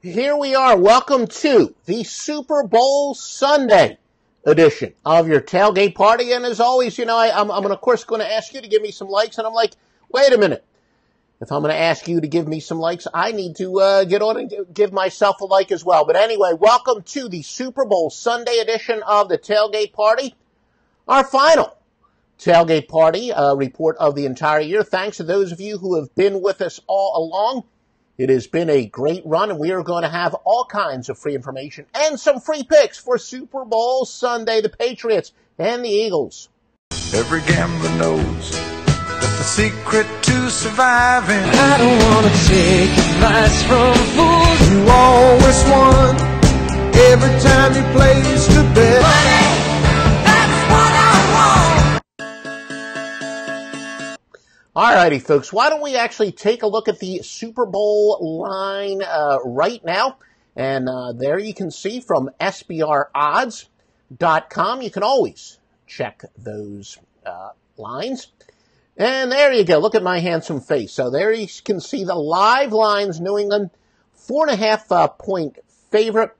Here we are. Welcome to the Super Bowl Sunday edition of your tailgate party. And as always, I'm of course going to ask you to give me some likes. And I'm like, wait a minute. If I'm going to ask you to give me some likes, I need to get on and give myself a like as well. But anyway, welcome to the Super Bowl Sunday edition of the tailgate party. Our final tailgate party report of the entire year. Thanks to those of you who have been with us all along. It has been a great run, and we are going to have all kinds of free information and some free picks for Super Bowl Sunday, the Patriots and the Eagles. Every gambler knows that the secret to surviving. I don't want to take advice from fools. You always won every time you placed a bet. Money, that's what I want. Alrighty, folks, why don't we actually take a look at the Super Bowl line right now. And there you can see from SBRodds.com. You can always check those lines. And there you go. Look at my handsome face. So there you can see the live lines. New England, 4.5 point favorite.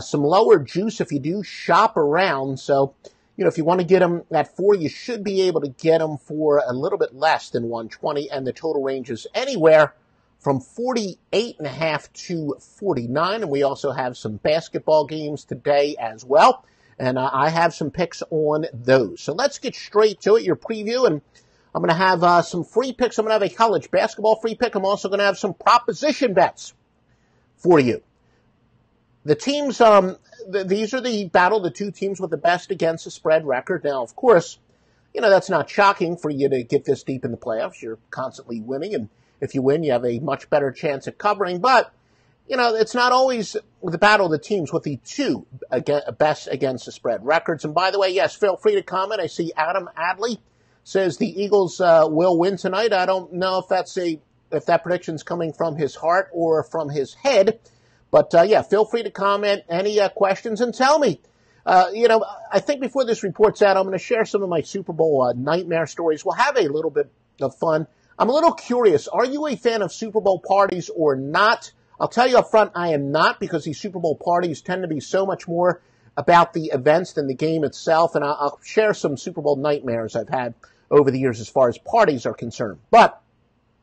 Some lower juice if you do shop around. So, if you want to get them at 4, you should be able to get them for a little bit less than 120. And the total range is anywhere from 48.5 to 49. And we also have some basketball games today as well. And I have some picks on those. So let's get straight to it, your preview. And I'm going to have some free picks. I'm going to have a college basketball free pick. I'm also going to have some proposition bets for you. The teams, these are the battle, the two teams with the best against the spread record. Now, of course, that's not shocking for you to get this deep in the playoffs. You're constantly winning, and if you win, you have a much better chance at covering. But, it's not always the battle of the teams with the two best against the spread records. And by the way, yes, feel free to comment. I see Adam Adley says the Eagles will win tonight. I don't know if that prediction's coming from his heart or from his head. But, feel free to comment any questions and tell me. I think before this report's out, I'm going to share some of my Super Bowl nightmare stories. We'll have a little bit of fun. I'm a little curious. Are you a fan of Super Bowl parties or not? I'll tell you up front, I am not, because these Super Bowl parties tend to be so much more about the events than the game itself. And I'll share some Super Bowl nightmares I've had over the years as far as parties are concerned. But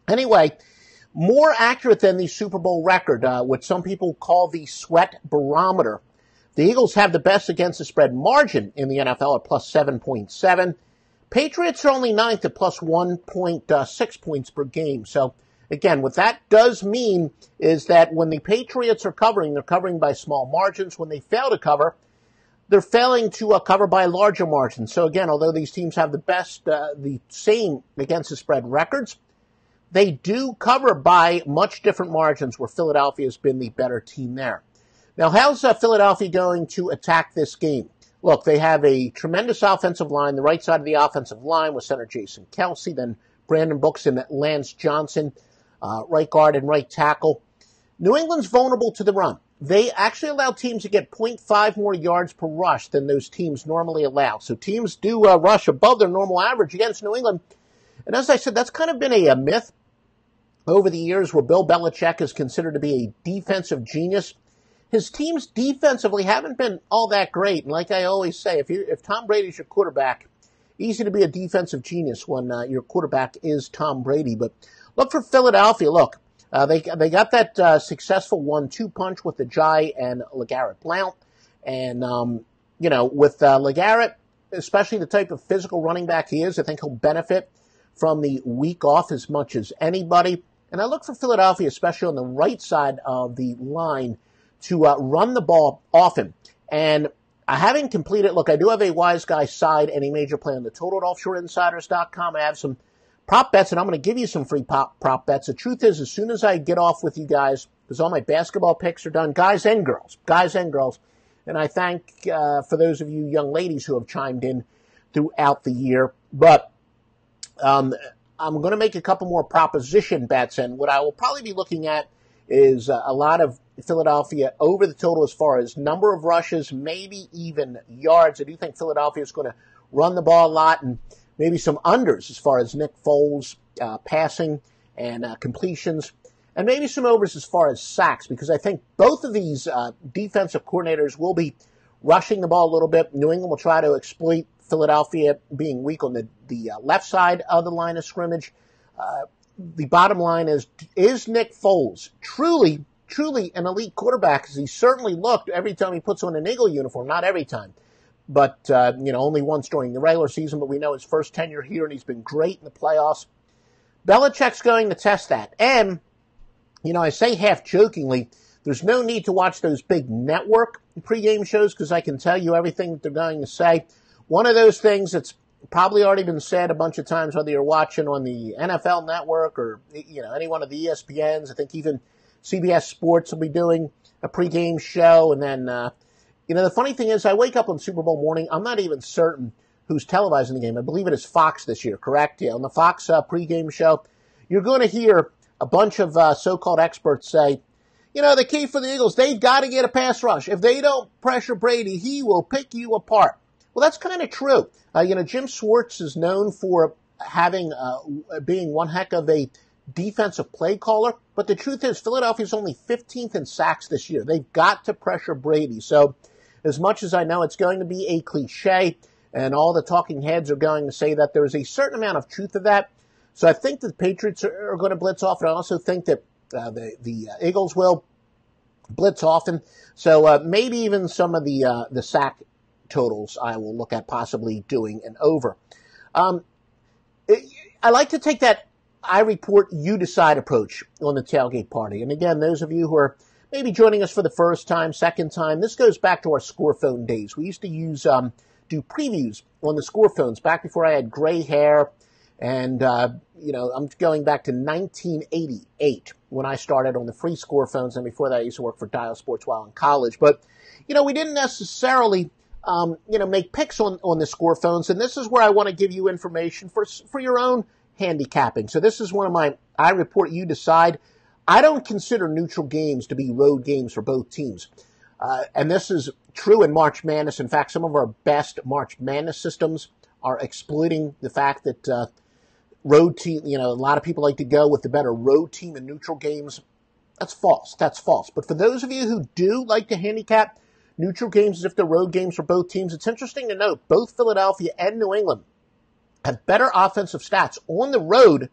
anyway, more accurate than the Super Bowl record, what some people call the sweat barometer. The Eagles have the best against the spread margin in the NFL at plus 7.7. Patriots are only ninth at plus 1.6 points per game. So, again, what that does mean is that when the Patriots are covering, they're covering by small margins. When they fail to cover, they're failing to cover by larger margins. So, again, although these teams have the same against the spread records, they do cover by much different margins, where Philadelphia has been the better team there. Now, how's Philadelphia going to attack this game? Look, they have a tremendous offensive line. The right side of the offensive line was center Jason Kelce, then Brandon Brooks and Lance Johnson, right guard and right tackle. New England's vulnerable to the run. They actually allow teams to get 0.5 more yards per rush than those teams normally allow. So teams do rush above their normal average against New England. And as I said, that's kind of been a myth over the years, where Bill Belichick is considered to be a defensive genius. His teams defensively haven't been all that great. And like I always say, if Tom Brady's your quarterback, easy to be a defensive genius when your quarterback is Tom Brady. But look for Philadelphia. Look, they got that successful 1-2 punch with Ajayi and LeGarrette Blount. And, with LeGarrette, especially the type of physical running back he is, I think he'll benefit from the week off as much as anybody. And I look for Philadelphia, especially on the right side of the line, to run the ball often. And I haven't completed, look, I do have a Wise Guy side and a major play on the total at offshoreinsiders.com. I have some prop bets, and I'm going to give you some free prop bets. The truth is, as soon as I get off with you guys, because all my basketball picks are done, guys and girls. And I thank for those of you young ladies who have chimed in throughout the year. But I'm going to make a couple more proposition bets, and what I will probably be looking at is a lot of Philadelphia over the total as far as number of rushes, maybe even yards. I do think Philadelphia is going to run the ball a lot, and maybe some unders as far as Nick Foles passing and completions. and maybe some overs as far as sacks, because I think both of these defensive coordinators will be rushing the ball a little bit. New England will try to exploit Philadelphia being weak on the left side of the line of scrimmage. The bottom line is Nick Foles truly an elite quarterback, as he certainly looked every time he puts on an Eagle uniform? Not every time, but only once during the regular season. But we know his first tenure here, and he's been great in the playoffs. Belichick's going to test that. And, I say half jokingly, there's no need to watch those big network pregame shows, because I can tell you everything that they're going to say. One of those things that's probably already been said a bunch of times, whether you're watching on the NFL Network or, any one of the ESPNs. I think even CBS Sports will be doing a pregame show. And then, the funny thing is, I wake up on Super Bowl morning, I'm not even certain who's televising the game. I believe it is Fox this year, correct? Yeah, on the Fox pregame show, you're going to hear a bunch of so-called experts say, the key for the Eagles, they've got to get a pass rush. If they don't pressure Brady, he will pick you apart. Well, that's kind of true. Jim Schwartz is known for having being one heck of a defensive play caller, but the truth is Philadelphia's only 15th in sacks this year. They've got to pressure Brady. So as much as I know it's going to be a cliche, and all the talking heads are going to say that, there's a certain amount of truth to that. So I think that the Patriots are going to blitz off, and I also think that the Eagles will blitz often. So maybe even some of the sack totals I will look at possibly doing an over. I like to take that I report, you decide approach on the tailgate party. And again, those of you who are maybe joining us for the first time, second time, this goes back to our score phone days. We used to do previews on the score phones back before I had gray hair. And, I'm going back to 1988 when I started on the free score phones. And before that, I used to work for Dial Sports while in college. But, we didn't necessarily, make picks on the score phones. And this is where I want to give you information for your own handicapping. So this is one of my I report, you decide. I don't consider neutral games to be road games for both teams. And this is true in March Madness. In fact, some of our best March Madness systems are exploiting the fact that road team, a lot of people like to go with the better road team in neutral games. That's false. But for those of you who do like to handicap neutral games as if they're road games for both teams, it's interesting to note both Philadelphia and New England have better offensive stats on the road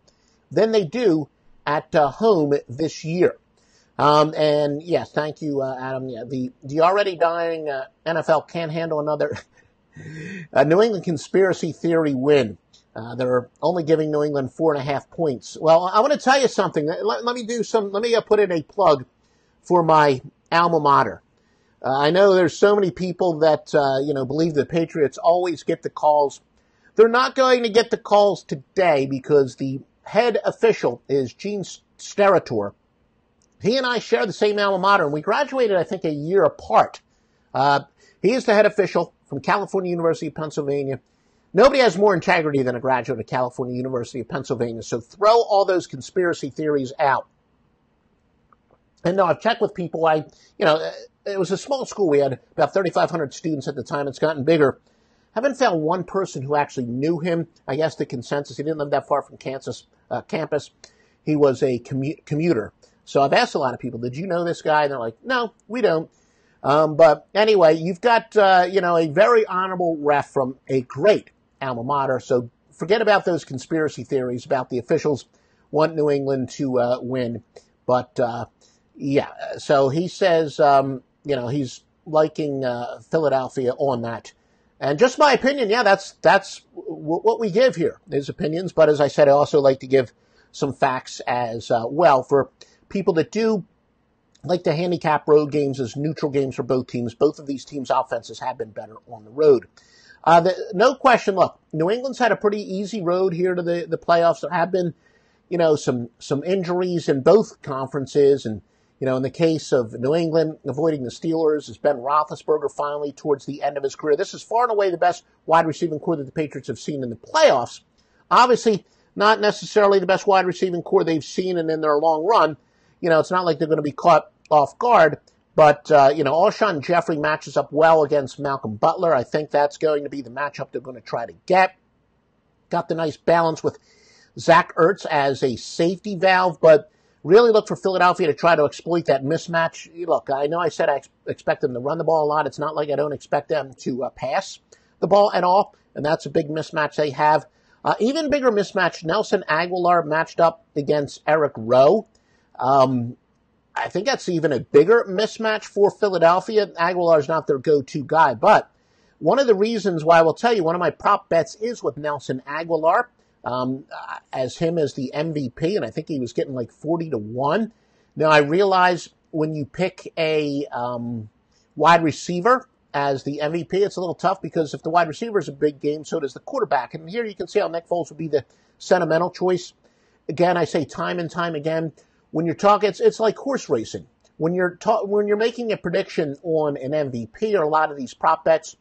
than they do at home this year. And yes, thank you, Adam. Yeah, the already dying NFL can't handle another New England conspiracy theory win. They're only giving New England 4.5 points. Well, I want to tell you something. Let me put in a plug for my alma mater. I know there's so many people that, believe the Patriots always get the calls. They're not going to get the calls today because the head official is Gene Steratore. He and I share the same alma mater, and we graduated, I think, a year apart. He is the head official from California University of Pennsylvania. Nobody has more integrity than a graduate of California University of Pennsylvania, so throw all those conspiracy theories out. And no, I've checked with people. It was a small school. We had about 3,500 students at the time. It's gotten bigger. Haven't found one person who actually knew him. I guess the consensus, he didn't live that far from campus. He was a commuter. So I've asked a lot of people, did you know this guy? And they're like, no, we don't. But anyway, you've got, a very honorable ref from a great alma mater. So forget about those conspiracy theories about the officials want New England to win. But, so he says, he's liking Philadelphia on that. And just my opinion, that's what we give here, his opinions. But as I said, I also like to give some facts as well for people that do like to handicap road games as neutral games for both teams. Both of these teams' offenses have been better on the road. No question, look, New England's had a pretty easy road here to the playoffs. There have been, some injuries in both conferences. And, in the case of New England avoiding the Steelers is Ben Roethlisberger finally towards the end of his career. This is far and away the best wide receiving core that the Patriots have seen in the playoffs. Obviously, not necessarily the best wide receiving core they've seen and in their long run. It's not like they're going to be caught off guard, but, Alshon Jeffrey matches up well against Malcolm Butler. I think that's going to be the matchup they're going to try to get. Got the nice balance with Zach Ertz as a safety valve, but Really look for Philadelphia to try to exploit that mismatch. Look, I know I said I expect them to run the ball a lot. It's not like I don't expect them to pass the ball at all, and that's a big mismatch they have. Even bigger mismatch, Nelson Aguilar matched up against Eric Rowe. I think that's even a bigger mismatch for Philadelphia. Aguilar's not their go-to guy, but one of the reasons why I will tell you, one of my prop bets is with Nelson Aguilar, as him as the MVP, and I think he was getting like 40-1. Now, I realize when you pick a wide receiver as the MVP, it's a little tough because if the wide receiver is a big game, so does the quarterback. And here you can see how Nick Foles would be the sentimental choice. Again, I say time and time again, when you're talking, it's like horse racing. When you're making a prediction on an MVP or a lot of these prop bets,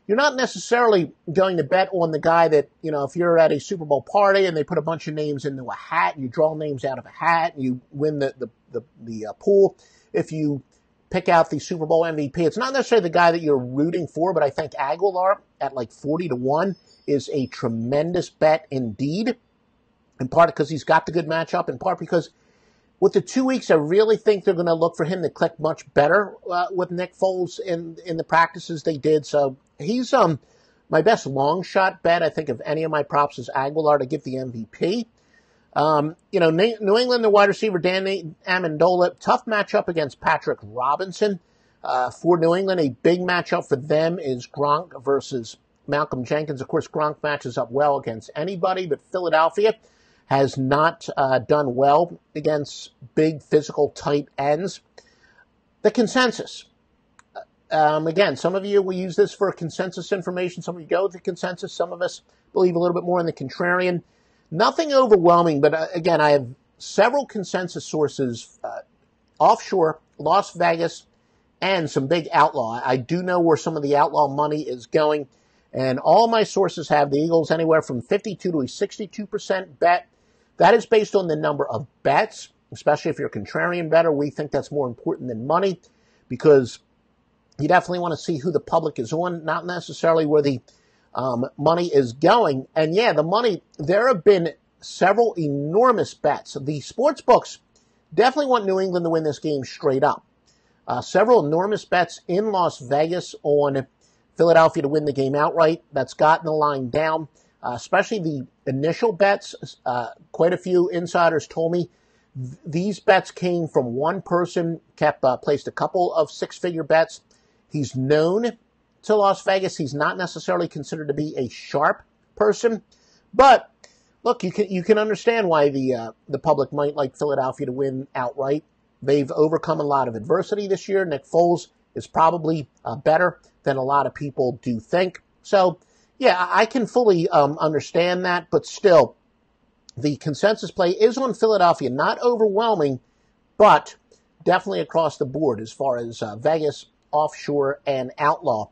you're not necessarily going to bet on the guy that, if you're at a Super Bowl party and they put a bunch of names into a hat, and you draw names out of a hat, and you win the pool. If you pick out the Super Bowl MVP, it's not necessarily the guy that you're rooting for, but I think Aguilar at like 40-1 is a tremendous bet indeed, in part because he's got the good matchup, in part because with the 2 weeks, I really think they're going to look for him to click much better with Nick Foles in the practices they did. So he's my best long shot bet, I think, of any of my props is Aguilar to give the MVP. New England, the wide receiver, Dan Amendola, tough matchup against Patrick Robinson. For New England, a big matchup for them is Gronk versus Malcolm Jenkins. Of course, Gronk matches up well against anybody, but Philadelphia has not done well against big physical tight ends. The consensus. Again, some of you will use this for consensus information. Some of you go with the consensus. Some of us believe a little bit more in the contrarian. Nothing overwhelming, but again, I have several consensus sources, offshore, Las Vegas, and some big outlaw. I do know where some of the outlaw money is going, and all my sources have the Eagles anywhere from 52 to a 62% bet. That is based on the number of bets, especially if you're a contrarian bettor. We think that's more important than money because you definitely want to see who the public is on, not necessarily where the money is going. And yeah, the money, there have been several enormous bets. The sports books definitely want New England to win this game straight up. Several enormous bets in Las Vegas on Philadelphia to win the game outright. That's gotten the line down. Especially the initial bets, quite a few insiders told me these bets came from one person, placed a couple of six-figure bets. He's known to Las Vegas. He's not necessarily considered to be a sharp person, but look, you can understand why the public might like Philadelphia to win outright. They've overcome a lot of adversity this year. Nick Foles is probably better than a lot of people do think. So, yeah, I can fully understand that, but still, the consensus play is on Philadelphia. Not overwhelming, but definitely across the board as far as Vegas, offshore, and outlaw.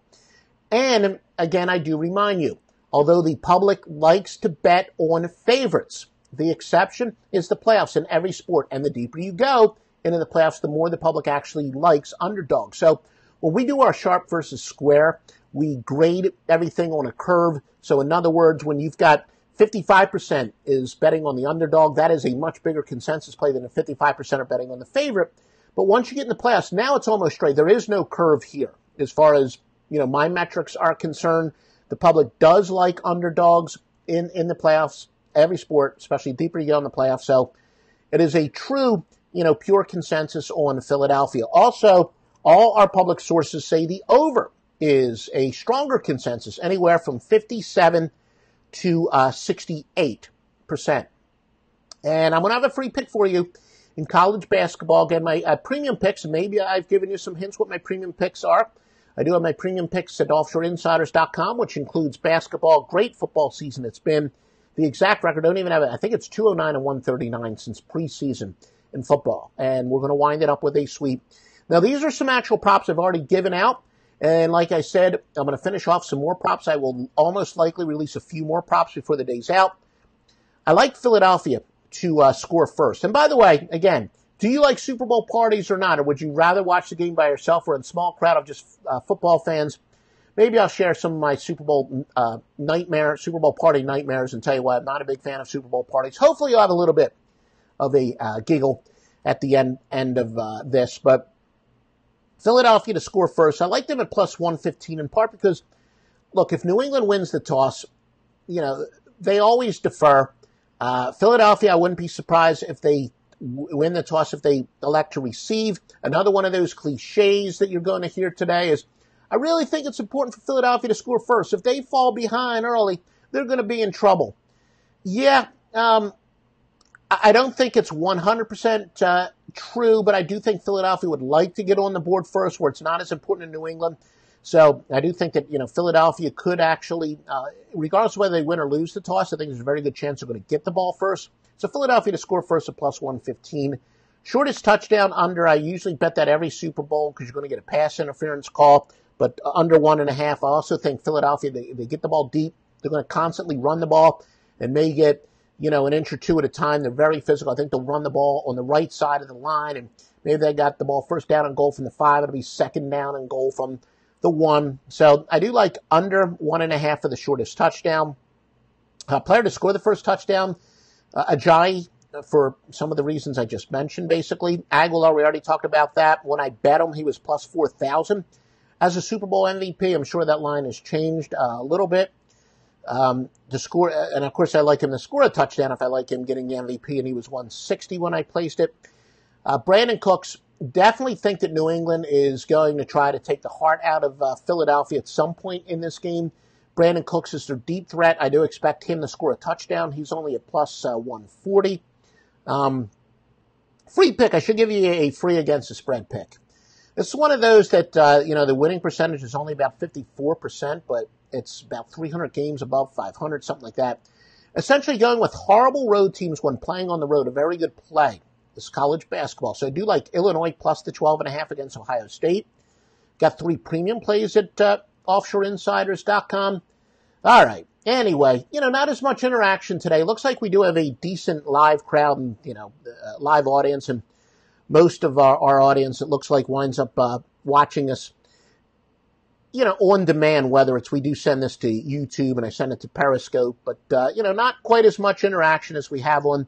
And, again, I do remind you, although the public likes to bet on favorites, the exception is the playoffs in every sport. And the deeper you go into the playoffs, the more the public actually likes underdogs. So when we do our sharp versus square, we grade everything on a curve. So in other words, when you've got 55% is betting on the underdog, that is a much bigger consensus play than the 55% are betting on the favorite. But once you get in the playoffs, now it's almost straight. There is no curve here as far as, my metrics are concerned. The public does like underdogs in the playoffs, every sport, especially deeper you go in the playoffs. So it is a true, pure consensus on Philadelphia. Also, all our public sources say the over is a stronger consensus, anywhere from 57 to 68%. And I'm going to have a free pick for you in college basketball. Again, my premium picks, maybe I've given you some hints what my premium picks are. I do have my premium picks at offshoreinsiders.com, which includes basketball. Great football season it's been. The exact record, don't even have it. I think it's 209 and 139 since preseason in football. And we're going to wind it up with a sweep. Now, these are some actual props I've already given out. And like I said, I'm going to finish off some more props. I will almost likely release a few more props before the day's out. I like Philadelphia to score first. And by the way, again, do you like Super Bowl parties or not? Or would you rather watch the game by yourself or in a small crowd of just football fans? Maybe I'll share some of my Super Bowl party nightmares and tell you why I'm not a big fan of Super Bowl parties. Hopefully you'll have a little bit of a giggle at the end of this. But Philadelphia to score first. I like them at plus 115 in part because, look, if New England wins the toss, they always defer. Philadelphia, I wouldn't be surprised if they win the toss, if they elect to receive. Another one of those cliches that you're going to hear today is, I really think it's important for Philadelphia to score first. If they fall behind early, they're going to be in trouble. Yeah, I don't think it's 100% true, but I do think Philadelphia would like to get on the board first where it's not as important in New England. So I do think that, Philadelphia could actually, regardless of whether they win or lose the toss, I think there's a very good chance they're going to get the ball first. So Philadelphia to score first at plus 115. Shortest touchdown under, I usually bet that every Super Bowl because you're going to get a pass interference call, but under 1.5. I also think Philadelphia, they get the ball deep. They're going to constantly run the ball and may get, an inch or two at a time. They're very physical. I think they'll run the ball on the right side of the line, and maybe they got the ball first down and goal from the 5. It'll be second down and goal from the 1. So I do like under 1.5 for the shortest touchdown. Player to score the first touchdown, Ajayi, for some of the reasons I just mentioned, basically. Aguilar, we already talked about that. When I bet him, he was plus 4,000 as a Super Bowl MVP. I'm sure that line has changed a little bit. To score, and of course I like him to score a touchdown if I like him getting the MVP, and he was 160 when I placed it. Brandon Cooks, definitely think that New England is going to try to take the heart out of Philadelphia at some point in this game. Brandon Cooks is their deep threat. I do expect him to score a touchdown. He's only at plus 140. Free pick. I should give you a free against the spread pick. It's one of those that, the winning percentage is only about 54%, but it's about 300 games above 500, something like that. Essentially going with horrible road teams when playing on the road, a very good play. This college basketball. So I do like Illinois plus the 12.5 against Ohio State. Got 3 premium plays at offshoreinsiders.com. All right. Anyway, not as much interaction today. Looks like we do have a decent live crowd and, live audience. And most of our audience, it looks like, winds up watching us, on demand, whether it's we do send this to YouTube and I send it to Periscope. But, not quite as much interaction as we have on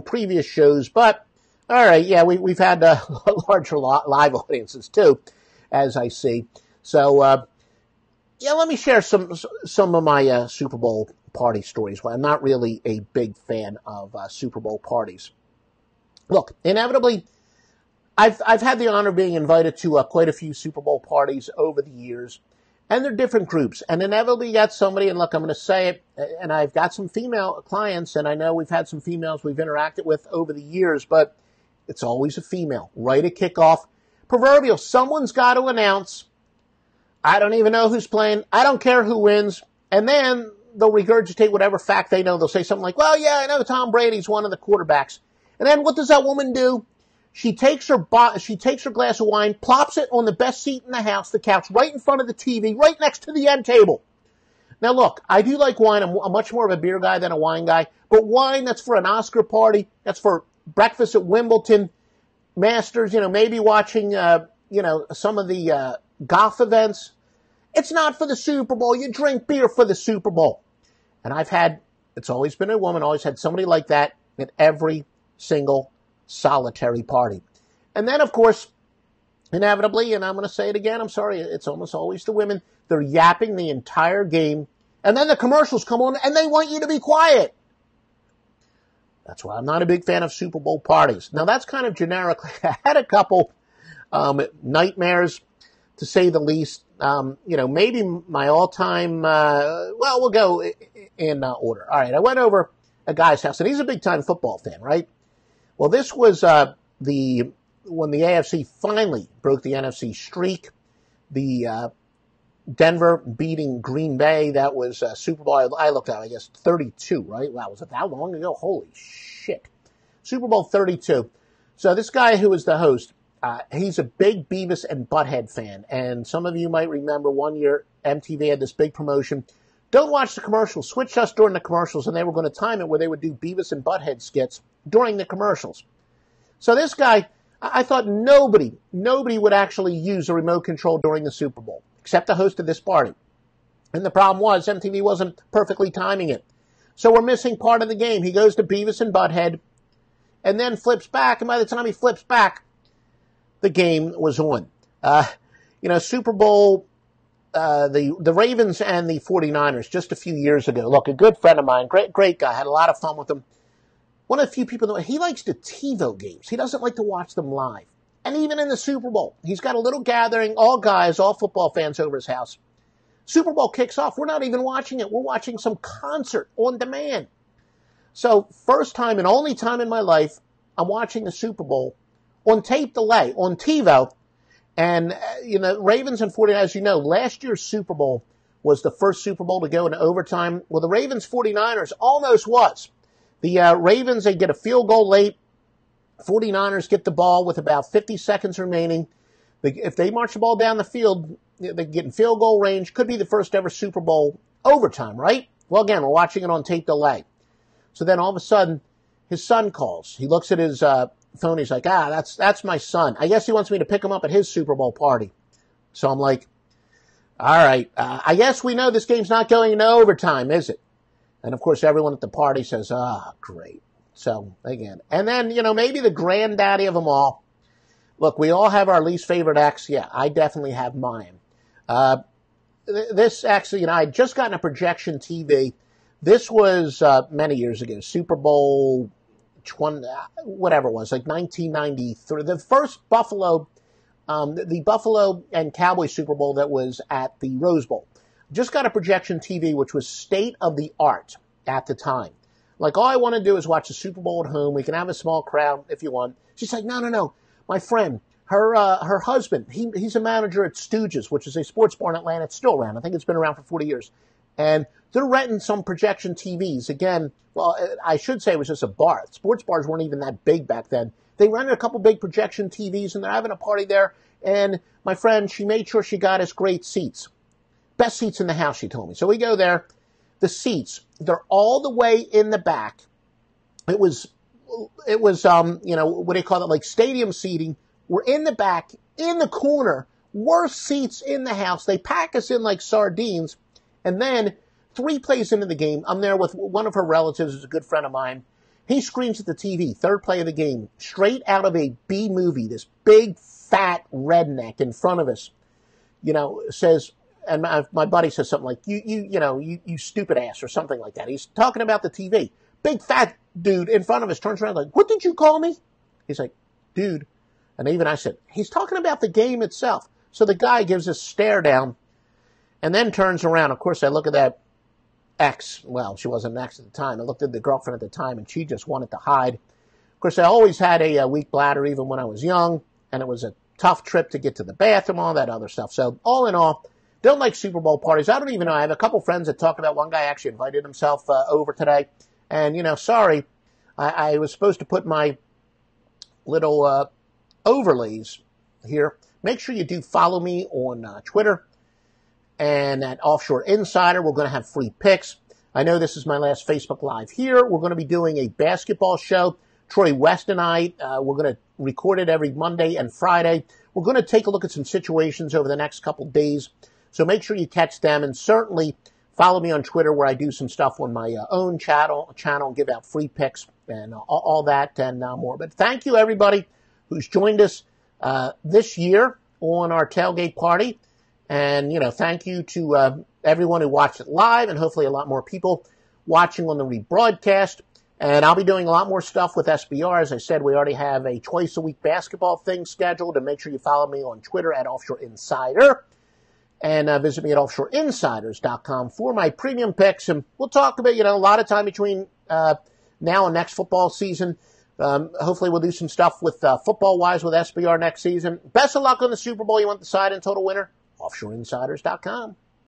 previous shows. But, all right, yeah, we've had larger live audiences, too, as I see. So, let me share some of my Super Bowl party stories. Well, I'm not really a big fan of Super Bowl parties. Look, inevitably, I've had the honor of being invited to quite a few Super Bowl parties over the years, and they're different groups. And inevitably, you got somebody, and look, I'm going to say it, and I've got some female clients, and I know we've had some females we've interacted with over the years, but it's always a female, right at kickoff. Proverbial, someone's got to announce, I don't even know who's playing, I don't care who wins, and then they'll regurgitate whatever fact they know. They'll say something like, well, yeah, I know Tom Brady's one of the quarterbacks. And then what does that woman do? She takes her glass of wine, plops it on the best seat in the house, the couch, right in front of the TV, right next to the end table. Now, look, I do like wine. I'm much more of a beer guy than a wine guy. But wine, that's for an Oscar party. That's for breakfast at Wimbledon, Masters, maybe watching, some of the golf events. It's not for the Super Bowl. You drink beer for the Super Bowl. And it's always been a woman, always had somebody like that at every single solitary party. And then, of course, inevitably, and I'm going to say it again, I'm sorry, it's almost always the women, they're yapping the entire game, and then the commercials come on, and they want you to be quiet. That's why I'm not a big fan of Super Bowl parties. Now, that's kind of generic. I had a couple nightmares, to say the least. Maybe my all-time, we'll go in order. All right, I went over a guy's house, and he's a big-time football fan, right? Well, this was when the AFC finally broke the NFC streak. The Denver beating Green Bay. That was Super Bowl, I looked at, I guess, 32, right? Wow, was it that long ago? Holy shit. Super Bowl 32. So this guy who was the host, he's a big Beavis and Butthead fan. And some of you might remember one year MTV had this big promotion. Don't watch the commercials. Switch us during the commercials. And they were going to time it where they would do Beavis and Butthead skits during the commercials. So this guy, I thought nobody would actually use a remote control during the Super Bowl, except the host of this party. And the problem was MTV wasn't perfectly timing it. So we're missing part of the game. He goes to Beavis and Butthead, and then flips back, and by the time he flips back, the game was on. Super Bowl, the Ravens and the 49ers just a few years ago. Look, a good friend of mine, great guy, had a lot of fun with him. One of the few people that he likes to TiVo games. He doesn't like to watch them live. And even in the Super Bowl, he's got a little gathering, all guys, all football fans over his house. Super Bowl kicks off. We're not even watching it. We're watching some concert on demand. So first time and only time in my life, I'm watching the Super Bowl on tape delay, on TiVo. And, Ravens and 49ers, as you know, last year's Super Bowl was the first Super Bowl to go into overtime. Well, the Ravens 49ers almost was. The Ravens, they get a field goal late. 49ers get the ball with about 50 seconds remaining. If they march the ball down the field, they get in field goal range. Could be the first ever Super Bowl overtime, right? Well, again, we're watching it on tape delay. So then all of a sudden, his son calls. He looks at his phone. He's like, that's my son. I guess he wants me to pick him up at his Super Bowl party. So I'm like, all right, I guess we know this game's not going into overtime, is it? And, of course, everyone at the party says, great. So, again. And then, maybe the granddaddy of them all. Look, we all have our least favorite ex. Yeah, I definitely have mine. This actually, I had just gotten a projection TV. This was many years ago, Super Bowl 20, whatever it was, like 1993. The first Buffalo, the Buffalo and Cowboys Super Bowl that was at the Rose Bowl. Just got a projection TV, which was state of the art at the time. Like, all I want to do is watch the Super Bowl at home. We can have a small crowd if you want. She's like, no. My friend, her husband, he's a manager at Stooges, which is a sports bar in Atlanta. It's still around. I think it's been around for 40 years. And they're renting some projection TVs. Again, well, I should say it was just a bar. Sports bars weren't even that big back then. They rented a couple big projection TVs, and they're having a party there. And my friend, she made sure she got us great seats. Best seats in the house, she told me. So we go there. The seats, they're all the way in the back. It was what do you call it? Like stadium seating. We're in the back, in the corner. Worst seats in the house. They pack us in like sardines. And then 3 plays into the game, I'm there with one of her relatives, who's a good friend of mine. He screams at the TV, 3rd play of the game, straight out of a B movie. This big, fat redneck in front of us, says, and my buddy says something like, you stupid ass, or something like that. He's talking about the TV. Big fat dude in front of us turns around like, what did you call me? He's like, dude. And even I said, he's talking about the game itself. So the guy gives a stare down and then turns around. Of course, I look at that ex. Well, she wasn't an ex at the time. I looked at the girlfriend at the time, and she just wanted to hide. Of course, I always had a weak bladder even when I was young, and it was a tough trip to get to the bathroom, all that other stuff. So all in all, don't like Super Bowl parties. I don't even know. I have a couple friends that talked about, one guy actually invited himself over today. And, sorry, I was supposed to put my little overlays here. Make sure you do follow me on Twitter and at Offshore Insider. We're going to have free picks. I know this is my last Facebook Live here. We're going to be doing a basketball show. Troy West and I, we're going to record it every Monday and Friday. We're going to take a look at some situations over the next couple days. So make sure you catch them, and certainly follow me on Twitter, where I do some stuff on my own channel, give out free picks and all that and more. But thank you, everybody who's joined us this year on our tailgate party. And, thank you to everyone who watched it live, and hopefully a lot more people watching on the rebroadcast. And I'll be doing a lot more stuff with SBR. As I said, we already have a twice-a-week basketball thing scheduled. And make sure you follow me on Twitter at Offshore Insider. And visit me at offshoreinsiders.com for my premium picks. And we'll talk about, a lot of time between now and next football season. Hopefully we'll do some stuff with football-wise with SBR next season. Best of luck on the Super Bowl. You want the side and total winner? offshoreinsiders.com.